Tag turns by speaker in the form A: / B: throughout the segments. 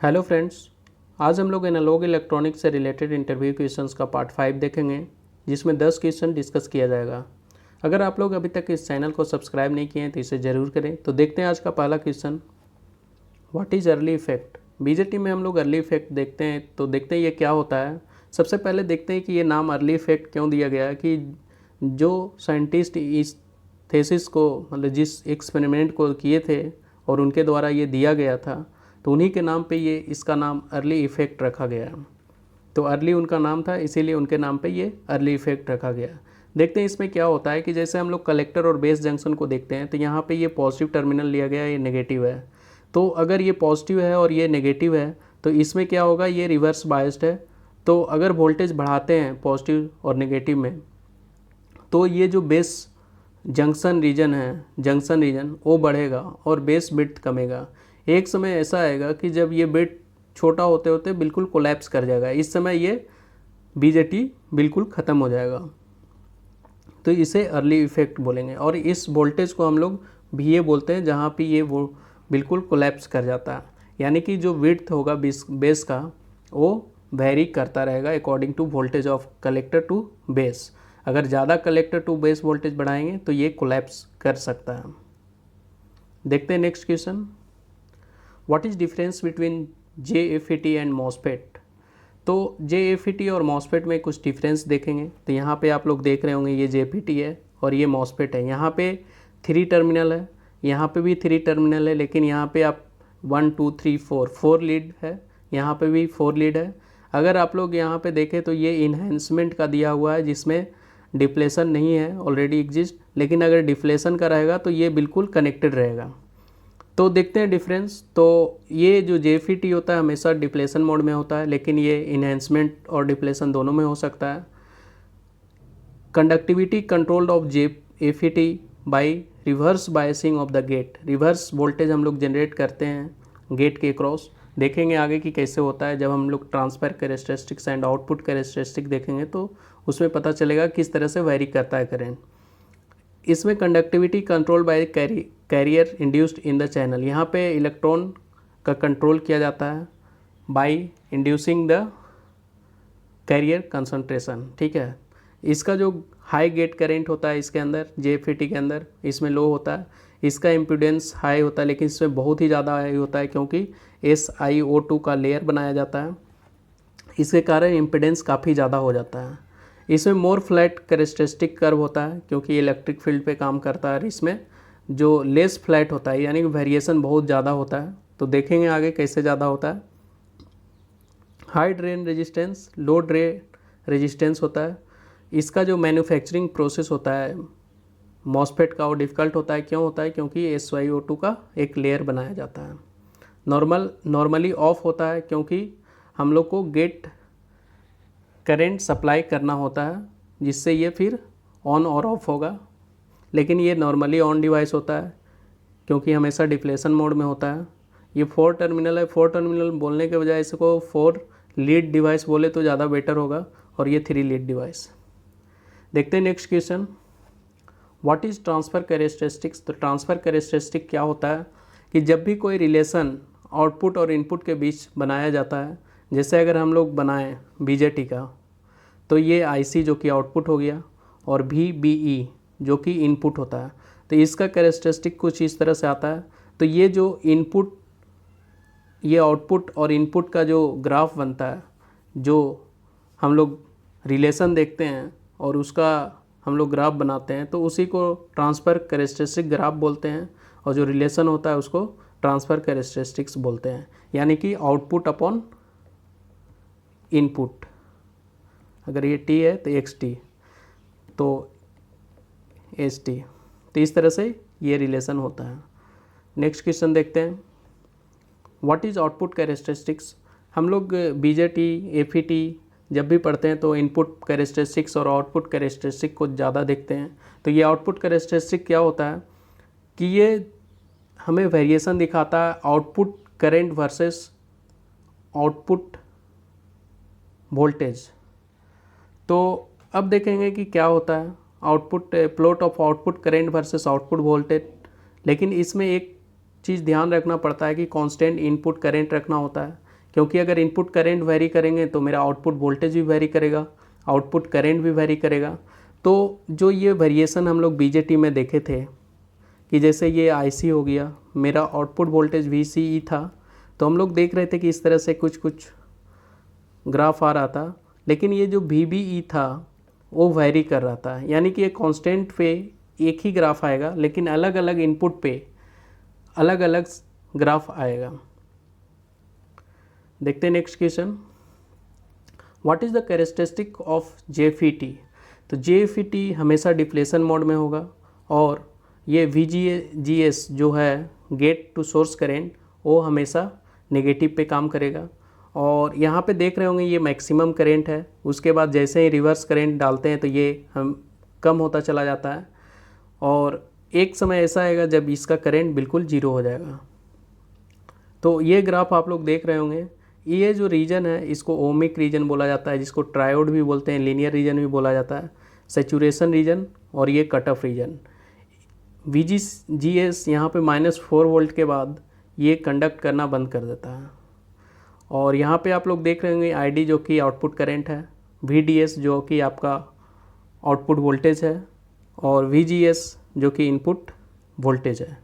A: Hello friends, आज हम लोग एनालॉग इलेक्ट्रॉनिक्स से रिलेटेड इंटरव्यू क्वेश्चंस का पार्ट 5 देखेंगे, जिसमें 10 क्वेश्चन डिस्कस किया जाएगा। अगर आप लोग अभी तक इस चैनल को सब्सक्राइब नहीं किए हैं तो इसे ज़रूर करें। तो देखते हैं आज का पहला question, what is early effect. BJT में हम लोग अर्ली इफेक्ट देखते हैं, तो देखते हैं ये क्या होता है। सबसे पहले देखते हैं कि ये नाम अर्ली इफेक्ट क्यों दिया गया है। कि जो साइंटिस्ट इस थेसिस को, मतलब जिस एक्सपेरिमेंट को किए थे और उनके द्वारा ये दिया गया था, तो उन्हीं के नाम पे ये इसका नाम अर्ली इफेक्ट रखा गया। तो अर्ली उनका नाम था, इसीलिए उनके नाम पे ये अर्ली इफेक्ट रखा गया। देखते हैं इसमें क्या होता है कि जैसे हम लोग कलेक्टर और बेस जंक्शन को देखते हैं, तो यहाँ पे ये पॉजिटिव टर्मिनल लिया गया है, ये नेगेटिव है। तो अगर ये पॉजिटिव है और ये नेगेटिव है, तो इसमें क्या होगा, ये रिवर्स बायस्ड है। तो अगर वोल्टेज बढ़ाते हैं पॉजिटिव और नेगेटिव में, तो ये जो बेस जंक्शन रीजन वो बढ़ेगा और बेस बिट कमेगा। एक समय ऐसा आएगा कि जब ये बिट छोटा होते होते बिल्कुल कोलैप्स कर जाएगा। इस समय ये बीजेटी बिल्कुल ख़त्म हो जाएगा, तो इसे अर्ली इफेक्ट बोलेंगे। और इस वोल्टेज को हम लोग VA बोलते हैं, जहाँ पे ये वो बिल्कुल कोलैप्स कर जाता है। यानी कि जो विड्थ होगा बेस का, वो वेरी करता रहेगा according to voltage of collector to base. अगर ज़्यादा कलेक्टर टू बेस वोल्टेज बढ़ाएंगे तो ये कोलैप्स कर सकता है। देखते हैं next question, what is difference between JFET and MOSFET। तो JFET और MOSFET में कुछ डिफरेंस देखेंगे। तो यहाँ पे आप लोग देख रहे होंगे, ये JFET है और ये MOSFET है। यहाँ पे 3 टर्मिनल है, यहाँ पे भी 3 टर्मिनल है, लेकिन यहाँ पे आप 1 2 3 4 लीड है, यहाँ पे भी 4 लीड है। अगर आप लोग यहाँ पे देखें तो ये इन्हेंसमेंट का दिया हुआ है, जिसमें डिप्लेशन नहीं है, ऑलरेडी एग्जिस्ट। लेकिन अगर डिप्लेशन का रहेगा तो ये बिल्कुल कनेक्टेड रहेगा। तो देखते हैं डिफरेंस। तो ये जो JFET होता है हमेशा डिप्लेशन मोड में होता है, लेकिन ये इन्हेंसमेंट और डिप्लेशन दोनों में हो सकता है। Conductivity controlled of JFET by reverse biasing of the gate. Reverse voltage हम लोग जनरेट करते हैं गेट के क्रॉस। देखेंगे आगे कि कैसे होता है। जब हम लोग transfer characteristics and output characteristic देखेंगे तो उसमें पता चलेगा किस तरह से वेरी करता है करंट। इसमें conductivity control by carrier induced in the channel. यहाँ पे इलेक्ट्रॉन का कंट्रोल किया जाता है by inducing the carrier concentration. ठीक है, इसका जो हाई गेट करेंट होता है इसके अंदर, JFET के अंदर, इसमें लो होता है। इसका इम्पीडेंस हाई होता है, लेकिन इसमें बहुत ही ज़्यादा हाई होता है, क्योंकि SiO2 का लेयर बनाया जाता है। इसके कारण इम्पीडेंस काफ़ी ज़्यादा हो जाता है। इसमें मोर फ्लैट कैरेक्टरिस्टिक कर्व होता है, क्योंकि इलेक्ट्रिक फील्ड पे काम करता है। इसमें जो लेस फ्लैट होता है, यानी कि वेरिएशन बहुत ज़्यादा होता है। तो देखेंगे आगे कैसे ज़्यादा होता है। हाई ड्रेन रेजिस्टेंस, लो ड्रेन रेजिस्टेंस होता है। इसका जो मैन्युफैक्चरिंग प्रोसेस होता है MOSFET का, वो डिफ़िकल्ट होता है। क्यों होता है? क्योंकि SiO2 का एक लेयर बनाया जाता है। नॉर्मली ऑफ होता है, क्योंकि हम लोग को गेट करंट सप्लाई करना होता है, जिससे ये फिर ऑन और ऑफ होगा। लेकिन ये नॉर्मली ऑन डिवाइस होता है, क्योंकि हमेशा डिप्लेशन मोड में होता है। ये 4 टर्मिनल है। 4 टर्मिनल बोलने के बजाय इसको 4 लीड डिवाइस बोले तो ज़्यादा बेटर होगा, और ये 3 लीड डिवाइस। देखते हैं next question, what is transfer characteristics. तो ट्रांसफ़र कैरेक्टरिस्टिक क्या होता है कि जब भी कोई रिलेशन आउटपुट और इनपुट के बीच बनाया जाता है, जैसे अगर हम लोग बनाएं BJT का, तो ये IC जो कि आउटपुट हो गया, और VBE जो कि इनपुट होता है। तो इसका कैरेक्टरिस्टिक कुछ इस तरह से आता है। तो ये जो इनपुट, ये आउटपुट और इनपुट का जो ग्राफ बनता है, जो हम लोग रिलेशन देखते हैं और उसका हम लोग ग्राफ बनाते हैं, तो उसी को ट्रांसफ़र कैरेक्टरिस्टिक ग्राफ बोलते हैं। और जो रिलेशन होता है उसको ट्रांसफ़र कैरेक्टरिस्टिक्स बोलते हैं, यानी कि आउटपुट अपॉन इनपुट। अगर ये T है तो XT, तो ST। तो इस तरह से ये रिलेशन होता है। नेक्स्ट क्वेश्चन देखते हैं, व्हाट इज़ आउटपुट कैरेक्टरिस्टिक्स। हम लोग BJT FET जब भी पढ़ते हैं तो इनपुट कैरेक्टरिस्टिक्स और आउटपुट कैरेक्टरिस्टिक को ज़्यादा देखते हैं। तो ये आउटपुट कैरेक्टरिस्टिक क्या होता है कि ये हमें वेरिएशन दिखाता है output current versus output voltage. तो अब देखेंगे कि क्या होता है output plot of output current versus output voltage. लेकिन इसमें एक चीज़ ध्यान रखना पड़ता है कि कांस्टेंट इनपुट करंट रखना होता है, क्योंकि अगर इनपुट करंट वेरी करेंगे तो मेरा आउटपुट वोल्टेज भी वेरी करेगा, आउटपुट करंट भी वेरी करेगा। तो जो ये वेरिएशन हम लोग बीजेटी में देखे थे कि जैसे ये आईसी हो गया, मेरा आउटपुट वोल्टेज वीसीई था, तो हम लोग देख रहे थे कि इस तरह से कुछ कुछ ग्राफ आ रहा था, लेकिन ये जो वीबीई था वो वेरी कर रहा था, यानी कि एक कांस्टेंट पे एक ही ग्राफ आएगा लेकिन अलग अलग इनपुट पे अलग अलग ग्राफ आएगा। देखते हैं next question, what is the characteristic of JFET. तो जेएफईटी हमेशा डिप्लेशन मोड में होगा और ये वीजीएस जो है गेट टू सोर्स करेंट वो हमेशा नेगेटिव पे काम करेगा। और यहाँ पे देख रहे होंगे ये मैक्सिमम करेंट है, उसके बाद जैसे ही रिवर्स करेंट डालते हैं तो ये हम कम होता चला जाता है और एक समय ऐसा आएगा जब इसका करेंट बिल्कुल जीरो हो जाएगा। तो ये ग्राफ आप लोग देख रहे होंगे, ये जो रीजन है इसको ओमिक रीजन बोला जाता है, जिसको ट्रायोड भी बोलते हैं, लीनियर रीजन भी बोला जाता है, सैचुरेशन रीजन और ये कट ऑफ रीजन। VGS यहाँ पे -4 वोल्ट के बाद ये कंडक्ट करना बंद कर देता है। और यहाँ पे आप लोग देख रहे होंगे ID जो कि आउटपुट करंट है, VDS जो कि आपका आउटपुट वोल्टेज है और VGS जो कि इनपुट वोल्टेज है।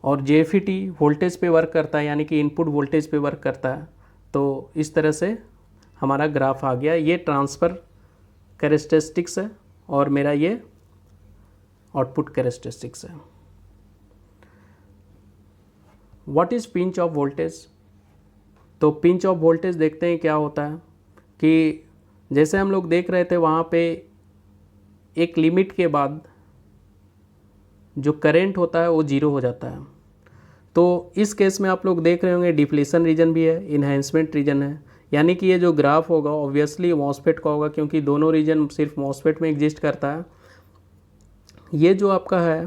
A: और JFET वोल्टेज पे वर्क करता है, यानी कि इनपुट वोल्टेज पे वर्क करता है। तो इस तरह से हमारा ग्राफ आ गया, ये ट्रांसफ़र कैरेक्टरिस्टिक्स है और मेरा ये आउटपुट कैरेक्टरिस्टिक्स है। What is pinch off voltage. तो पिंच ऑफ वोल्टेज देखते हैं क्या होता है कि जैसे हम लोग देख रहे थे वहाँ पे एक लिमिट के बाद जो करंट होता है वो जीरो हो जाता है। तो इस केस में आप लोग देख रहे होंगे डिप्लीशन रीजन भी है, इन्हेंसमेंट रीजन है, यानी कि ये जो ग्राफ होगा ऑब्वियसली मॉसफेट का होगा क्योंकि दोनों रीजन सिर्फ मॉसफेट में एग्जिस्ट करता है। ये जो आपका है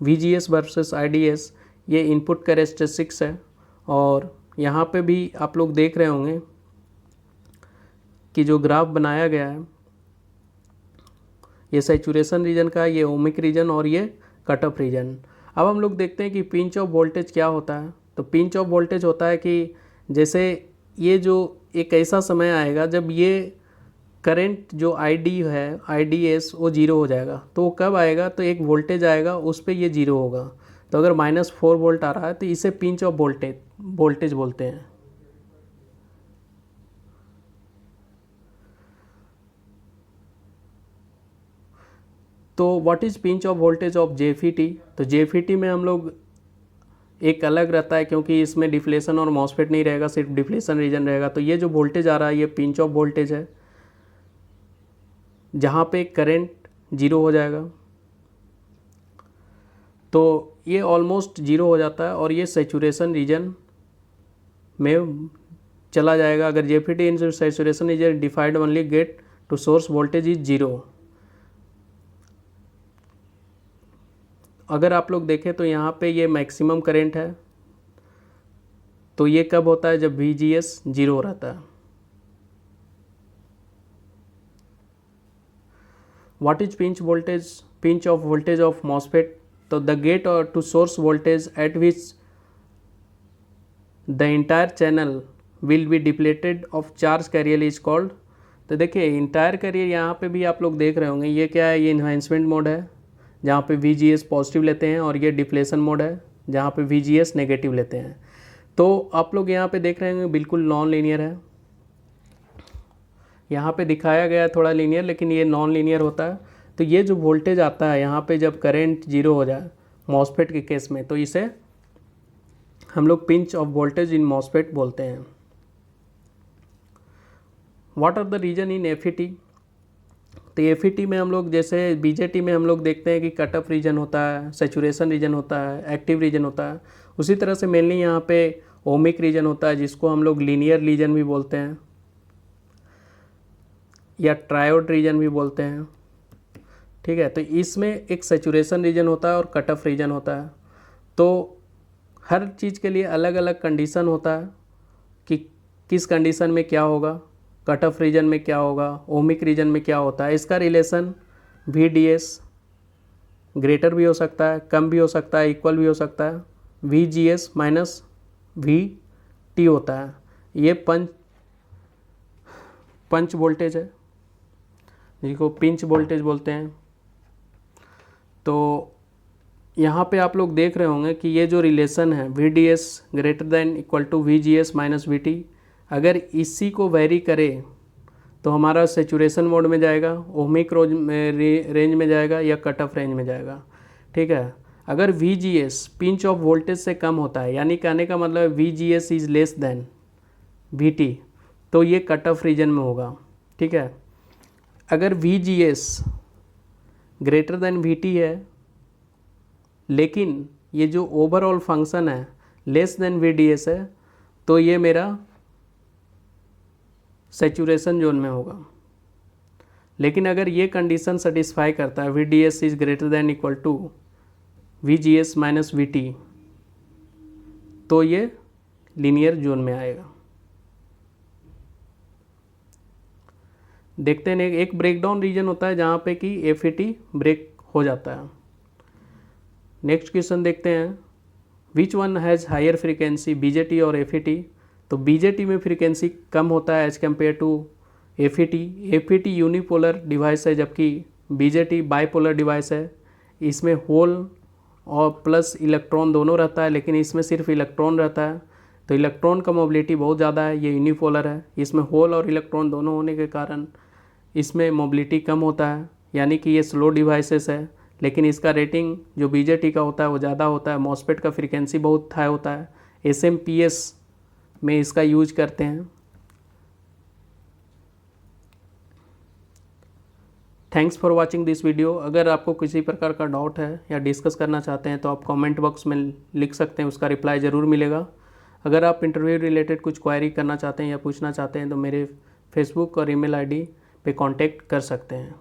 A: VGS वर्सेस IDS ये इनपुट कैरेक्टरिस्टिक्स है और यहाँ पे भी आप लोग देख रहे होंगे कि जो ग्राफ बनाया गया है ये सैचुरेशन रीजन का, ये ओमिक रीजन और ये कट ऑफ रीजन। अब हम लोग देखते हैं कि पिंच ऑफ वोल्टेज क्या होता है। तो पिंच ऑफ वोल्टेज होता है कि जैसे ये जो एक ऐसा समय आएगा जब ये करंट जो ID है IDS वो जीरो हो जाएगा। तो वो कब आएगा, तो एक वोल्टेज आएगा उस पर ये जीरो होगा। तो अगर -4 वोल्ट आ रहा है तो इसे पिंच ऑफ वोल्टेज बोलते हैं। तो what is pinch off voltage of JFET। तो JFET में हम लोग एक अलग रहता है क्योंकि इसमें डिफ्लेशन और मॉसफेट नहीं रहेगा, सिर्फ डिफ्लेशन रीजन रहेगा। तो ये जो वोल्टेज आ रहा है ये पिंच ऑफ वोल्टेज है जहाँ पे करंट जीरो हो जाएगा। तो ये ऑलमोस्ट जीरो हो जाता है और ये सैचुरेशन रीजन में चला जाएगा। अगर JFET in saturation region defined only gate to source voltage is zero. अगर आप लोग देखें तो यहाँ पे ये मैक्सिमम करंट है, तो ये कब होता है, जब VGS जीरो रहता है। What is pinch voltage, pinch off voltage of MOSFET. तो द गेट और to source voltage at which the entire channel will be depleted of charge carrier is called. तो देखिए इंटायर कैरियर यहाँ पे भी आप लोग देख रहे होंगे, ये क्या है, ये इन्हांसमेंट मोड है जहाँ पे VGS पॉजिटिव लेते हैं और ये डिप्लेशन मोड है जहाँ पे VGS नेगेटिव लेते हैं। तो आप लोग यहाँ पे देख रहे होंगे बिल्कुल नॉन लीनियर है, यहाँ पे दिखाया गया है थोड़ा लीनियर लेकिन ये नॉन लीनियर होता है। तो ये जो वोल्टेज आता है यहाँ पे जब करंट जीरो हो जाए मॉसफेट के केस में, तो इसे हम लोग pinch off voltage in MOSFET बोलते हैं। What are the region in FET। तो FET में हम लोग जैसे BJT में हम लोग देखते हैं कि कट ऑफ रीजन होता है, सैचुरेशन रीजन होता है, एक्टिव रीजन होता है। उसी तरह से मेनली यहाँ पे ओमिक रीजन होता है जिसको हम लोग लीनियर रीजन भी बोलते हैं या ट्रायोड रीजन भी बोलते हैं। ठीक है, तो इसमें एक सैचुरेशन रीजन होता है और कट ऑफ रीजन होता है। तो हर चीज़ के लिए अलग अलग कंडीशन होता है कि किस कंडीशन में क्या होगा, कट ऑफ रीजन में क्या होगा, ओमिक रीजन में क्या होता है। इसका रिलेशन VDS ग्रेटर भी हो सकता है, कम भी हो सकता है, इक्वल भी हो सकता है, VGS माइनस VT टी होता है। ये पंच वोल्टेज है, जिसको पिंच वोल्टेज बोलते हैं। तो यहाँ पे आप लोग देख रहे होंगे कि ये जो रिलेशन है VDS greater than equal to VGS minus VT, अगर इसी को वेरी करे तो हमारा सेचुरेशन मोड में जाएगा, ओमिक रेंज में जाएगा या कट ऑफ रेंज में जाएगा। ठीक है, अगर VGS पिंच ऑफ वोल्टेज से कम होता है, यानी कहने का मतलब VGS is less than VT, तो ये कट ऑफ रीजन में होगा। ठीक है, अगर VGS ग्रेटर देन VT है लेकिन ये जो ओवरऑल फंक्शन है लेस देन VDS है, तो ये मेरा सैचुरेशन जोन में होगा। लेकिन अगर ये कंडीशन सेटिस्फाई करता है VDS is greater than equal to VGS minus VT, तो ये लीनियर जोन में आएगा। देखते हैं, एक ब्रेकडाउन रीजन होता है जहाँ पे कि FET ब्रेक हो जाता है। नेक्स्ट क्वेश्चन देखते हैं, which one has higher frequency BJT और FET। तो BJT में फ्रीक्वेंसी कम होता है as compared to FET। FET unipolar device है जबकि BJT बाइपोलर डिवाइस है। इसमें होल और प्लस इलेक्ट्रॉन दोनों रहता है, लेकिन इसमें सिर्फ इलेक्ट्रॉन रहता है। तो इलेक्ट्रॉन का मोबिलिटी बहुत ज़्यादा है, ये यूनिपोलर है। इसमें होल और इलेक्ट्रॉन दोनों होने के कारण इसमें मोबिलिटी कम होता है, यानी कि ये स्लो डिवाइसेस है। लेकिन इसका रेटिंग जो BJT का होता है वो ज़्यादा होता है। मॉसफेट का फ्रीक्वेंसी बहुत हाई होता है, SMPS में इसका यूज करते हैं। Thanks for watching this video. अगर आपको किसी प्रकार का डाउट है या डिस्कस करना चाहते हैं तो आप कमेंट बॉक्स में लिख सकते हैं, उसका रिप्लाई ज़रूर मिलेगा। अगर आप इंटरव्यू रिलेटेड कुछ क्वेरी करना चाहते हैं या पूछना चाहते हैं तो मेरे फेसबुक और ईमेल ID पे कांटेक्ट कर सकते हैं।